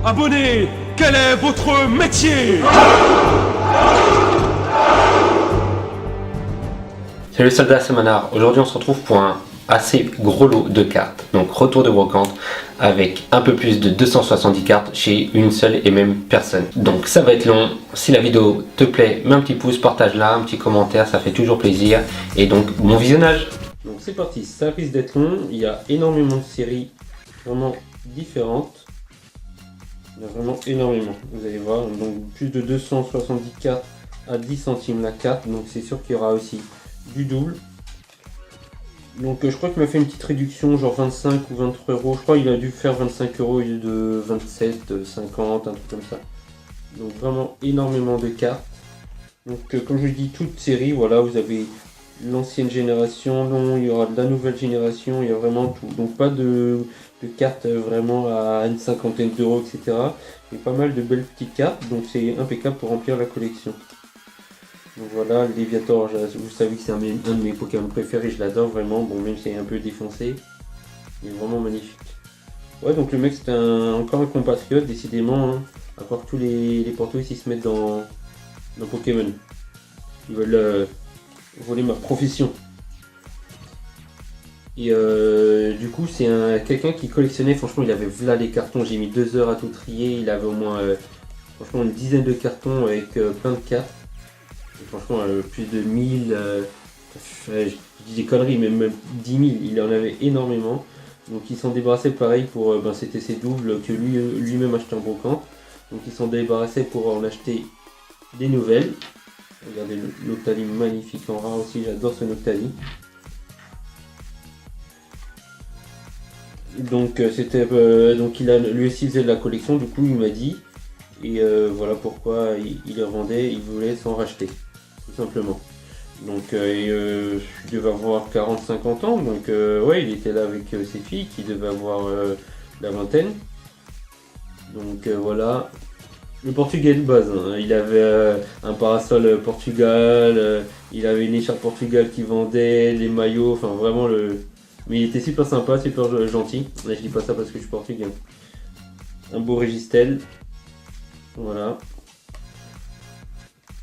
Abonnés, quel est votre métier? Salut soldats, c'est Manard. Aujourd'hui on se retrouve pour un assez gros lot de cartes. Donc retour de brocante avec un peu plus de 270 cartes chez une seule et même personne. Donc ça va être long. Si la vidéo te plaît, mets un petit pouce, partage-la, un petit commentaire, ça fait toujours plaisir. Et donc bon visionnage. Donc c'est parti, ça risque d'être long. Il y a énormément de séries vraiment différentes. Il y en a vraiment énormément, vous allez voir. Donc plus de 270 cartes à 10 centimes la carte. Donc c'est sûr qu'il y aura aussi du double. Donc je crois qu'il m'a fait une petite réduction, genre 25 ou 23 euros. Je crois qu'il a dû faire 25 euros au lieu de 27, 50, un truc comme ça. Donc vraiment énormément de cartes. Donc comme je dis, toute série, voilà, vous avez l'ancienne génération, non, il y aura de la nouvelle génération, il y a vraiment tout. Donc pas de cartes vraiment à une cinquantaine d'euros, etc. Mais pas mal de belles petites cartes, donc c'est impeccable pour remplir la collection. Donc voilà, Léviator, vous savez que c'est un de mes Pokémon préférés, je l'adore vraiment, bon même si c'est un peu défoncé, il est vraiment magnifique. Ouais, donc le mec c'est encore un compatriote, décidément, hein. À part que tous les portos ici se mettent dans Pokémon. Ils veulent voler ma profession. Et du coup c'est quelqu'un qui collectionnait, franchement il avait là les cartons, j'ai mis 2 heures à tout trier, il avait au moins franchement une dizaine de cartons avec plein de cartes. Et franchement plus de 1000, je dis des conneries, mais même 10 000, il en avait énormément. Donc ils s'en débarrassaient pareil pour, c'était ses doubles que lui-même achetait en brocante. Donc ils s'en débarrassaient pour en acheter des nouvelles. Regardez le Noctali magnifique en rare aussi, j'adore ce Noctali. Donc donc lui aussi faisait de la collection, du coup il m'a dit. Et voilà pourquoi il les revendait, il voulait s'en racheter, tout simplement. Donc il devait avoir 40-50 ans, donc ouais, il était là avec ses filles qui devaient avoir la vingtaine. Donc voilà, le Portugais de base, hein. Il avait un parasol Portugal, il avait une écharpe Portugal qui vendait, les maillots, enfin vraiment Mais il était super sympa, super gentil. Là je dis pas ça parce que je suis portugais. Un beau Régistel, voilà.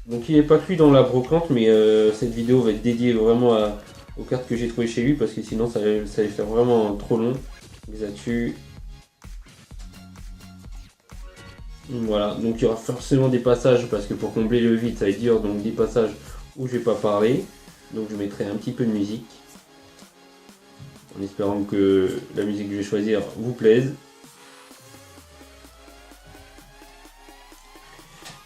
Donc il n'est pas que lui dans la brocante, mais cette vidéo va être dédiée vraiment aux cartes que j'ai trouvées chez lui, parce que sinon ça allait faire vraiment trop long. Les as-tu. Voilà, donc il y aura forcément des passages, parce que pour combler le vide ça va être dur, donc des passages où je vais pas parler. Donc je mettrai un petit peu de musique, en espérant que la musique que je vais choisir vous plaise.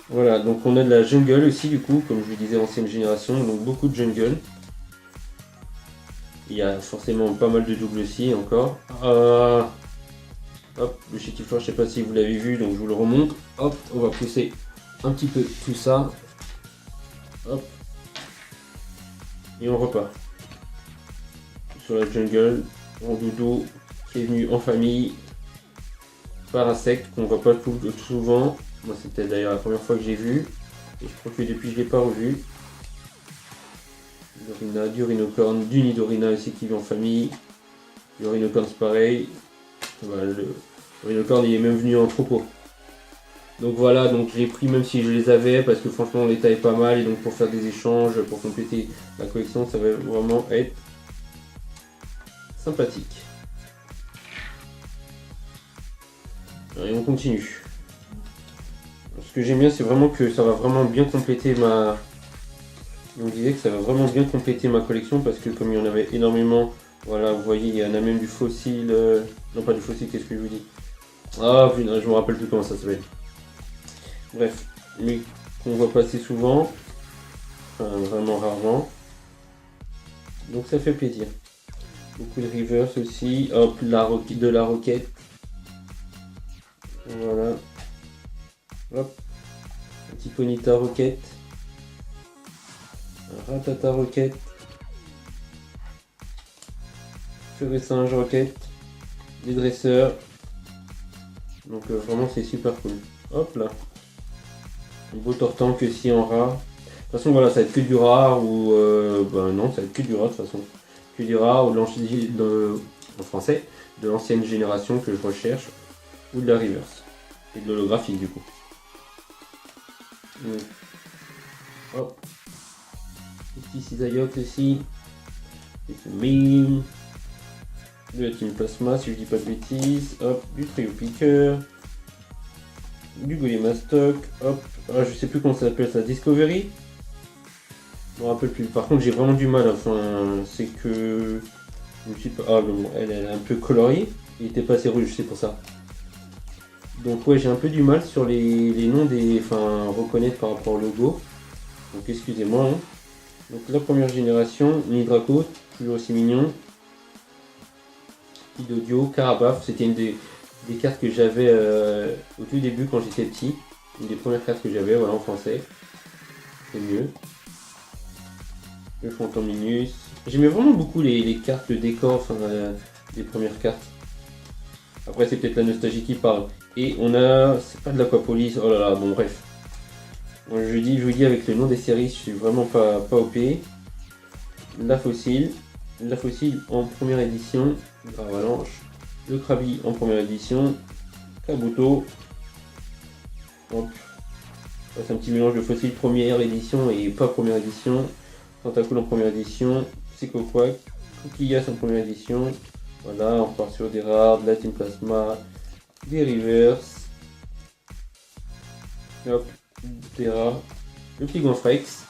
Voilà, donc on a de la jungle aussi du coup, comme je vous disais, ancienne génération, donc beaucoup de jungle. Il y a forcément pas mal de doubles aussi encore. Hop, le chétifleur, je sais pas si vous l'avez vu, donc je vous le remonte. Hop, on va pousser un petit peu tout ça. Hop. Et on repart. Sur la jungle, en doudou, qui est venu en famille, par insecte, qu'on voit pas tout souvent. Moi c'était d'ailleurs la première fois que j'ai vu. Et je crois que depuis je l'ai pas revu. Dorina, du rhinocorne, du Nidorina aussi qui vit en famille. Le rhinocorne c'est pareil. Voilà, le rhinocorne il est même venu en troupeau. Donc voilà, donc j'ai pris même si je les avais parce que franchement l'état est pas mal et donc pour faire des échanges, pour compléter la collection, ça va vraiment être sympathique. Et on continue. Ce que j'aime bien c'est vraiment que ça va vraiment bien compléter ma... On disait que ça va vraiment bien compléter ma collection parce que comme il y en avait énormément, voilà, vous voyez, il y en a même du fossile, non pas du fossile, qu'est-ce que je vous dis? Ah putain, je me rappelle plus comment ça s'appelle. Bref, lui qu'on voit passer souvent, enfin vraiment rarement, donc ça fait plaisir. Beaucoup de reverse aussi, hop, de la roquette, voilà, hop, un petit Ponyta roquette. Ratata roquette, Furet singe roquette, des dresseurs, donc vraiment c'est super cool. Hop là, un beau Tortank aussi en rare. De toute façon voilà, ça va être que du rare ou non, ça va être que du rare de toute façon, que du rare ou en français de l'ancienne génération que je recherche ou de la reverse. Et de l'holographique du coup. Donc, hop. Petit cisaillotte aussi. Et ce mime. De la Team Plasma si je dis pas de bêtises. Hop, du trio piqueur. Du Golemastok. Hop. Ah, je sais plus comment ça s'appelle ça. Discovery. Je me rappelle plus. Par contre j'ai vraiment du mal. Enfin c'est que. Je me suis pas. Ah bon, elle est un peu coloriée. Il était pas assez rouge, c'est pour ça. Donc ouais j'ai un peu du mal sur les noms des. Enfin reconnaître par rapport au logo. Donc excusez-moi. Hein. Donc la première génération, Mini Draco, toujours aussi mignon. D'audio, Carabaf, c'était une des cartes que j'avais au tout début quand j'étais petit. Une des premières cartes que j'avais, voilà en français. C'est mieux. Le Fantominus. J'aimais vraiment beaucoup les cartes, le décor, enfin des premières cartes. Après c'est peut-être la nostalgie qui parle. Et on a, c'est pas de l'Aquapolis, oh là là, bon bref. Bon, je vous dis avec le nom des séries, je suis vraiment pas OP. La fossile en première édition, Gravalanche, le Krabi en première édition, Kabuto, c'est un petit mélange de fossiles première édition et pas première édition, Tentacool en première édition, Psychoquack, Coquillas en première édition, voilà, on part sur des rares, de la Team Plasma, des Reverse, hop, des rares, le petit Gonfrex.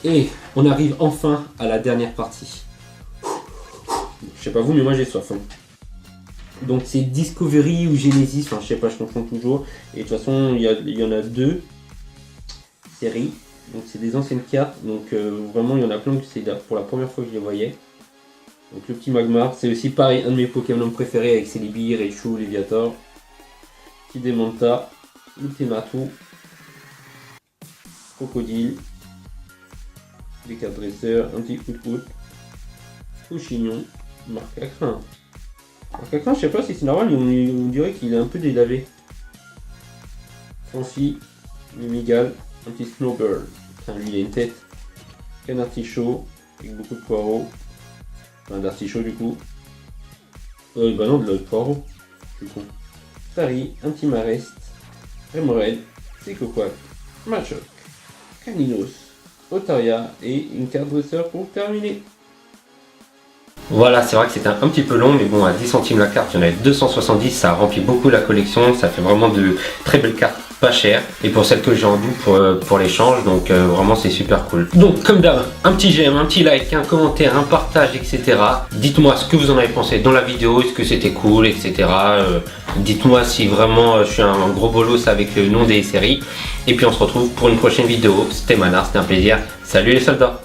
Et on arrive enfin à la dernière partie. Je sais pas vous, mais moi j'ai soif. Hein. Donc c'est Discovery ou Genesis, enfin je sais pas, je confonds toujours. Et de toute façon, il y en a deux séries. Donc c'est des anciennes cartes. Donc vraiment, il y en a plein que c'est pour la première fois que je les voyais. Donc le petit Magmar, c'est aussi pareil, un de mes Pokémon préférés avec Celebi, Raichu, Léviator. Petit Dementa, le petit Matou, Crocodile. Des cartes dresseurs, un petit coup, Couchignon, Marc-à-Crin. Marc-à-Crin, je sais pas si c'est normal, on dirait qu'il est un peu délavé. Fancy, Mimigal, un petit Snowbird. Enfin, lui il a une tête. Canartichaud, avec beaucoup de poireaux. Enfin, d'artichaut du coup. Bah non, de la poireaux. Je suis con. Fari, un petit Marest. Remoraid, Psychoquack, Machoc, Caninos. Otaria et une carte dresseur pour terminer. Voilà, c'est vrai que c'était un petit peu long, mais bon, à 10 centimes la carte, il y en avait 270, ça remplit beaucoup la collection, ça fait vraiment de très belles cartes, pas chères. Et pour celles que j'ai en double pour l'échange, donc vraiment c'est super cool. Donc comme d'hab, un petit j'aime, un petit like, un commentaire, un partage, etc. Dites-moi ce que vous en avez pensé dans la vidéo, est-ce que c'était cool, etc. Dites-moi si vraiment je suis un gros bolos avec le nom des séries. Et puis on se retrouve pour une prochaine vidéo. C'était Manar, c'était un plaisir. Salut les soldats!